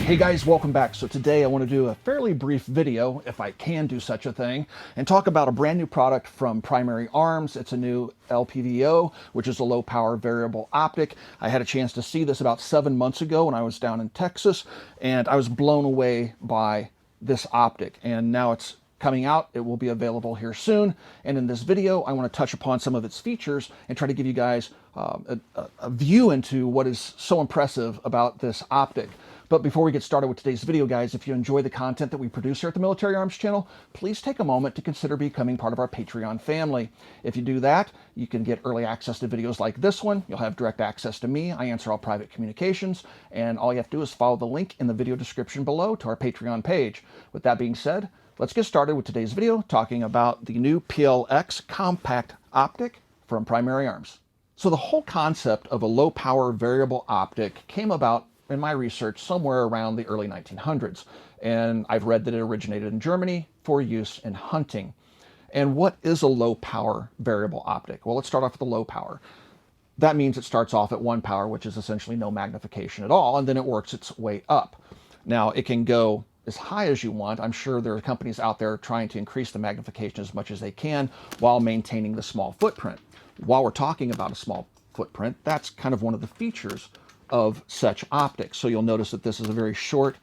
Hey guys, welcome back. So today I want to do a fairly brief video, if I can do such a thing, and talk about a brand new product from Primary Arms. It's a new LPVO, which is a low power variable optic. I had a chance to see this about 7 months ago when I was down in Texas, and I was blown away by this optic. And now it's coming out. It will be available here soon. And in this video, I want to touch upon some of its features and try to give you guys a view into what is so impressive about this optic. But before we get started with today's video, guys, if you enjoy the content that we produce here at the Military Arms channel, please take a moment to consider becoming part of our Patreon family. If you do that, you can get early access to videos like this one. You'll have direct access to me. I answer all private communications, and all you have to do is follow the link in the video description below to our Patreon page. With that being said, let's get started with today's video talking about the new PLX Compact optic from Primary Arms. So the whole concept of a low power variable optic came about in my research somewhere around the early 1900s. And I've read that it originated in Germany for use in hunting. And what is a low power variable optic? Well, let's start off with the low power. That means it starts off at 1 power, which is essentially no magnification at all, and then it works its way up. Now, it can go as high as you want. I'm sure there are companies out there trying to increase the magnification as much as they can while maintaining the small footprint. While we're talking about a small footprint, that's kind of one of the features of such optics. So you'll notice that this is a very short,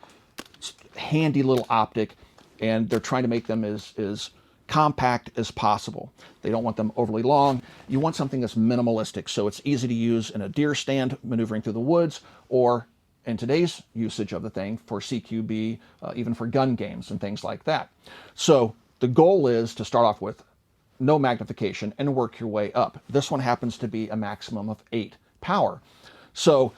handy little optic, and they're trying to make them as compact as possible. They don't want them overly long. You want something that's minimalistic, so it's easy to use in a deer stand maneuvering through the woods, or in today's usage of the thing for CQB, even for gun games and things like that. So the goal is to start off with no magnification and work your way up. This one happens to be a maximum of 8 power. So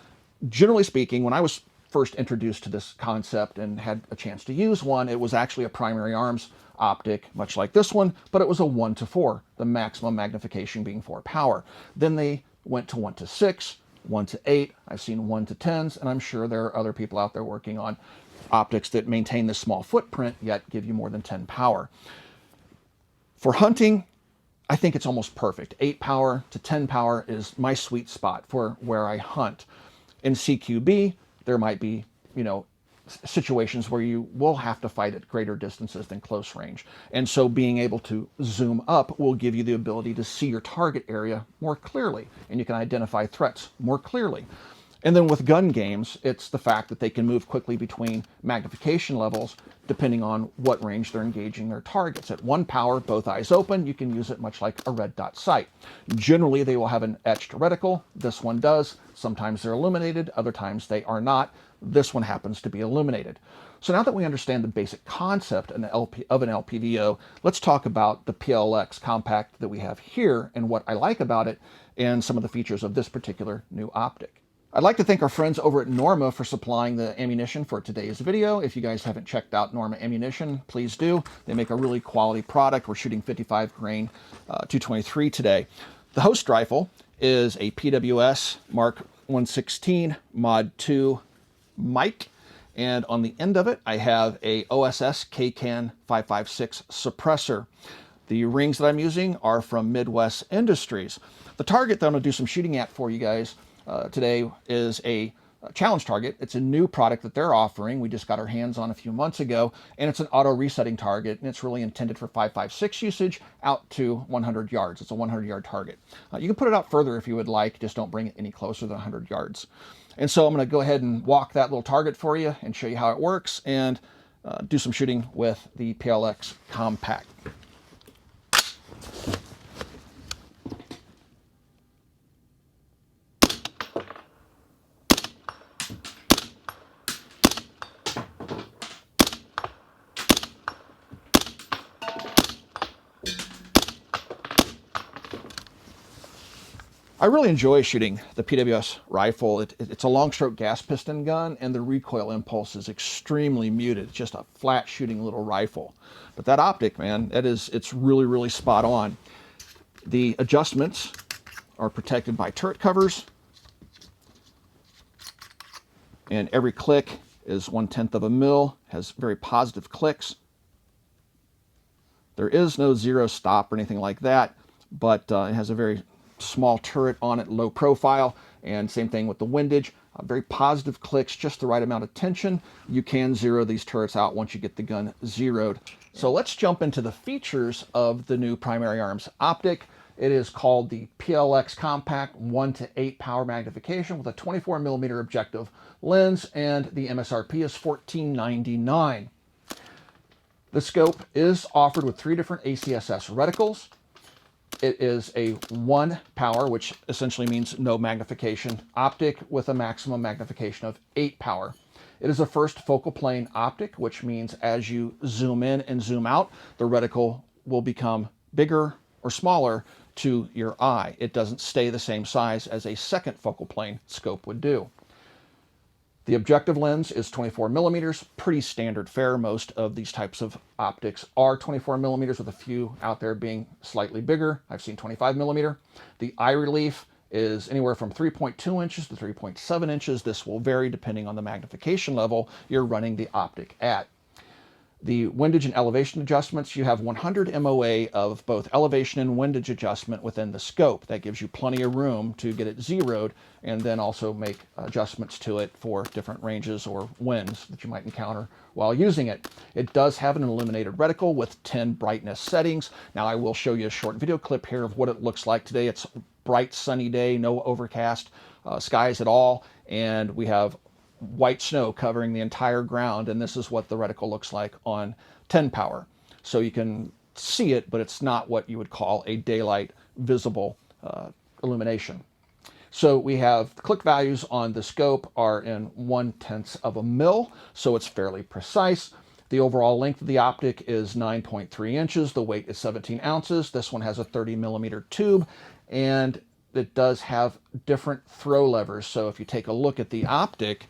generally speaking, when I was first introduced to this concept and had a chance to use one, it was actually a Primary Arms optic, much like this one, but it was a 1:4, the maximum magnification being 4 power. Then they went to 1:6, 1:8. I've seen 1:10s, and I'm sure there are other people out there working on optics that maintain this small footprint, yet give you more than 10 power. For hunting, I think it's almost perfect. 8 power to 10 power is my sweet spot for where I hunt. In CQB, there might be, situations where you will have to fight at greater distances than close range. And so being able to zoom up will give you the ability to see your target area more clearly, and you can identify threats more clearly. And then with gun games, it's the fact that they can move quickly between magnification levels depending on what range they're engaging their targets. At 1 power, both eyes open, you can use it much like a red dot sight. Generally, they will have an etched reticle. This one does. Sometimes they're illuminated, other times they are not. This one happens to be illuminated. So now that we understand the basic concept of an LPVO, let's talk about the PLX Compact that we have here and what I like about it and some of the features of this particular new optic. I'd like to thank our friends over at Norma for supplying the ammunition for today's video. If you guys haven't checked out Norma ammunition, please do. They make a really quality product. We're shooting 55 grain 223 today. The host rifle is a PWS Mark 116 Mod 2 mic, and on the end of it I have a OSS K-Can 556 suppressor. The rings that I'm using are from Midwest Industries. The target that I'm going to do some shooting at for you guys today is a challenge target. It's a new product that they're offering. We just got our hands on a few months ago, and it's an auto resetting target, and it's really intended for 5.56 usage out to 100 yards. It's a 100-yard target. You can put it out further if you would like, just don't bring it any closer than 100 yards. And so I'm going to go ahead and walk that little target for you and show you how it works and do some shooting with the PLX Compact. I really enjoy shooting the PWS rifle. It's a long stroke gas piston gun, and the recoil impulse is extremely muted. It's just a flat shooting little rifle. But that optic, man, it's really, really spot on. The adjustments are protected by turret covers, and every click is 1/10 of a mil, has very positive clicks. There is no zero stop or anything like that, but it has a very small turret on it, low profile, and same thing with the windage. Very positive clicks, just the right amount of tension. You can zero these turrets out once you get the gun zeroed. So let's jump into the features of the new Primary Arms Optic. It is called the PLX Compact 1:8 power magnification with a 24mm objective lens, and the MSRP is $14.99. The scope is offered with 3 different ACSS reticles. It is a 1 power, which essentially means no magnification optic, with a maximum magnification of 8 power. It is a first focal plane optic, which means as you zoom in and zoom out, the reticle will become bigger or smaller to your eye. It doesn't stay the same size as a second focal plane scope would do. The objective lens is 24mm, pretty standard fare. Most of these types of optics are 24mm, with a few out there being slightly bigger. I've seen 25mm. The eye relief is anywhere from 3.2 inches to 3.7 inches. This will vary depending on the magnification level you're running the optic at. The windage and elevation adjustments, you have 100 MOA of both elevation and windage adjustment within the scope. That gives you plenty of room to get it zeroed and then also make adjustments to it for different ranges or winds that you might encounter while using it. It does have an illuminated reticle with 10 brightness settings. Now I will show you a short video clip here of what it looks like today. It's a bright sunny day, no overcast skies at all, and we have white snow covering the entire ground, and this is what the reticle looks like on 10 power. So you can see it, but it's not what you would call a daylight visible illumination. So we have click values on the scope are in 1/10 of a mil, so it's fairly precise. The overall length of the optic is 9.3 inches. The weight is 17 ounces. This one has a 30mm tube, and it does have different throw levers. So if you take a look at the optic,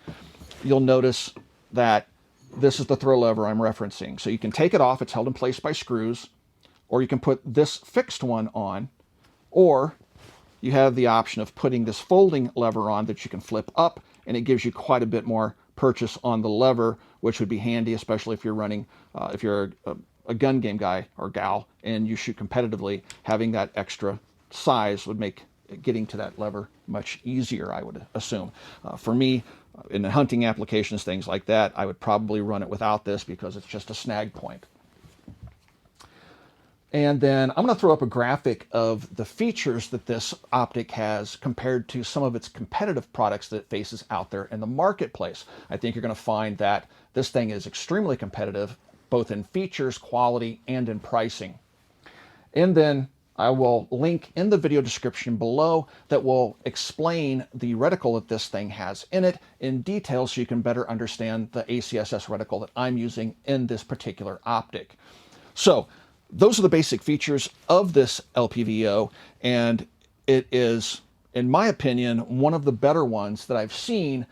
you'll notice that this is the throw lever I'm referencing. So you can take it off, it's held in place by screws, or you can put this fixed one on, or you have the option of putting this folding lever on that you can flip up, and it gives you quite a bit more purchase on the lever, which would be handy, especially if you're running, if you're a gun game guy or gal and you shoot competitively. Having that extra size would make getting to that lever much easier, I would assume. For me, in the hunting applications, things like that, I would probably run it without this because it's just a snag point. And then I'm going to throw up a graphic of the features that this optic has compared to some of its competitive products that it faces out there in the marketplace. I think you're going to find that this thing is extremely competitive, both in features, quality, and in pricing. And then I will link in the video description below that will explain the reticle that this thing has in it in detail so you can better understand the ACSS reticle that I'm using in this particular optic. So those are the basic features of this LPVO, and it is, in my opinion, one of the better ones that I've seen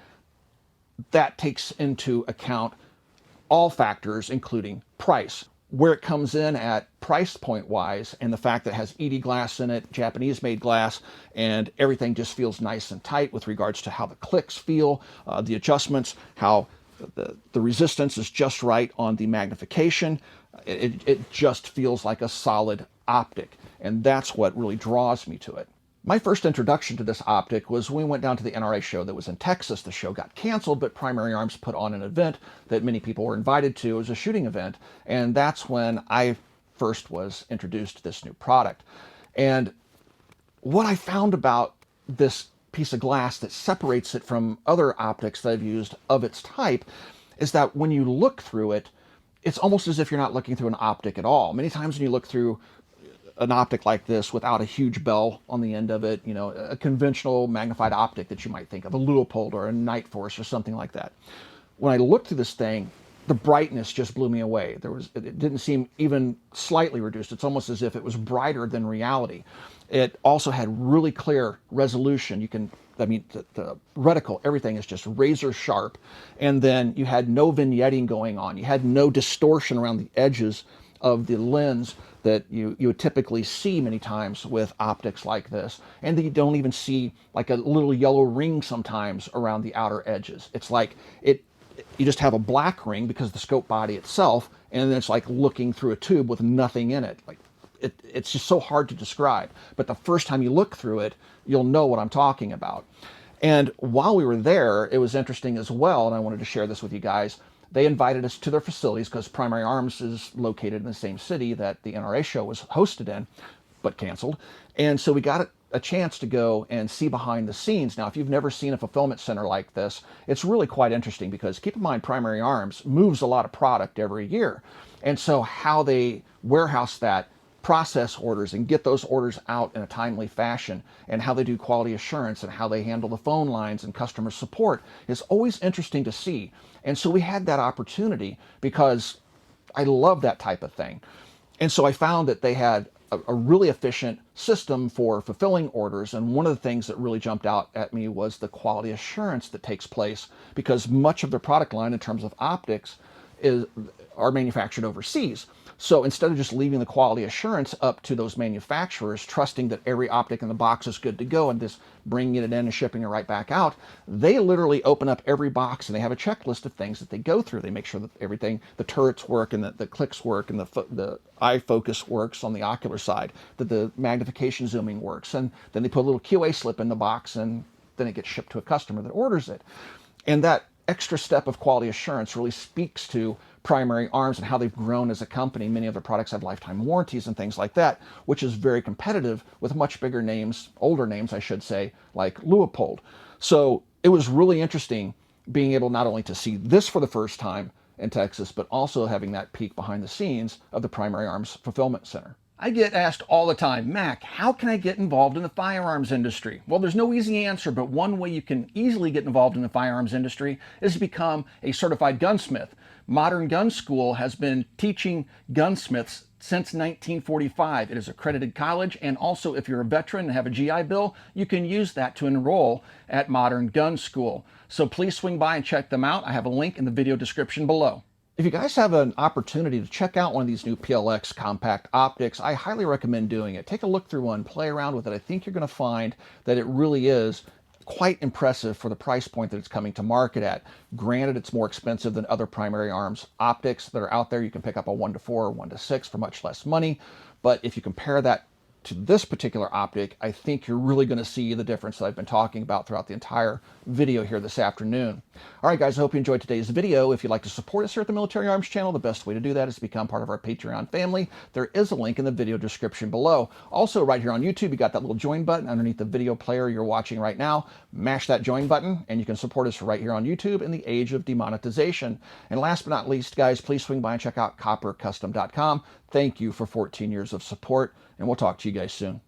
that takes into account all factors, including price. Where it comes in at price point wise, and the fact that it has ED glass in it, Japanese made glass, and everything just feels nice and tight with regards to how the clicks feel, the adjustments, how the resistance is just right on the magnification. It just feels like a solid optic, and that's what really draws me to it. My first introduction to this optic was when we went down to the NRA show that was in Texas. The show got canceled, but Primary Arms put on an event that many people were invited to. It was a shooting event, and that's when I first was introduced to this new product. And what I found about this piece of glass that separates it from other optics that I've used of its type is that when you look through it, it's almost as if you're not looking through an optic at all. Many times when you look through an optic like this without a huge bell on the end of it, you know, a conventional magnified optic that you might think of, a Leupold or a Night Force or something like that. When I looked through this thing, the brightness just blew me away. It didn't seem even slightly reduced. It's almost as if it was brighter than reality. It also had really clear resolution. The reticle, everything is just razor sharp. And then you had no vignetting going on. You had no distortion around the edges of the lens that you would typically see many times with optics like this. And that you don't even see like a little yellow ring sometimes around the outer edges. It's like you just have a black ring because of the scope body itself, and then it's like looking through a tube with nothing in it. Like it's just so hard to describe. But the first time you look through it, you'll know what I'm talking about. And while we were there, it was interesting as well, and I wanted to share this with you guys. They invited us to their facilities because Primary Arms is located in the same city that the NRA show was hosted in, but canceled. And so we got a chance to go and see behind the scenes. Now, if you've never seen a fulfillment center like this, it's really quite interesting because keep in mind, Primary Arms moves a lot of product every year. And so how they warehouse that, process orders and get those orders out in a timely fashion, and how they do quality assurance and how they handle the phone lines and customer support is always interesting to see. And so we had that opportunity because I love that type of thing. And so I found that they had a really efficient system for fulfilling orders. And one of the things that really jumped out at me was the quality assurance that takes place, because much of their product line in terms of optics are manufactured overseas. So instead of just leaving the quality assurance up to those manufacturers, trusting that every optic in the box is good to go and just bringing it in and shipping it right back out, they literally open up every box and they have a checklist of things that they go through. They make sure that everything, the turrets work and that the clicks work and the eye focus works on the ocular side, that the magnification zooming works. And then they put a little QA slip in the box and then it gets shipped to a customer that orders it. And that extra step of quality assurance really speaks to Primary Arms and how they've grown as a company. Many of their products have lifetime warranties and things like that, which is very competitive with much bigger names, older names, I should say, like Leupold. So it was really interesting being able not only to see this for the first time in Texas, but also having that peek behind the scenes of the Primary Arms Fulfillment Center. I get asked all the time, Mac, how can I get involved in the firearms industry? Well, there's no easy answer, but one way you can easily get involved in the firearms industry is to become a certified gunsmith. Modern Gun School has been teaching gunsmiths since 1945. It is an accredited college, and also if you're a veteran and have a GI Bill, you can use that to enroll at Modern Gun School. So please swing by and check them out. I have a link in the video description below. If you guys have an opportunity to check out one of these new PLX Compact optics, I highly recommend doing it. Take a look through one, play around with it. I think you're going to find that it really is quite impressive for the price point that it's coming to market at. Granted, it's more expensive than other Primary Arms optics that are out there. You can pick up a 1:4 or 1:6 for much less money. But if you compare that to this particular optic, I think you're really going to see the difference that I've been talking about throughout the entire video here this afternoon. All right, guys, I hope you enjoyed today's video. If you'd like to support us here at the Military Arms channel, the best way to do that is to become part of our Patreon family. There is a link in the video description below. Also, right here on YouTube, you got that little join button underneath the video player you're watching right now. Mash that join button, and you can support us right here on YouTube in the age of demonetization. And last but not least, guys, please swing by and check out coppercustom.com. Thank you for 14 years of support, and we'll talk to you guys soon.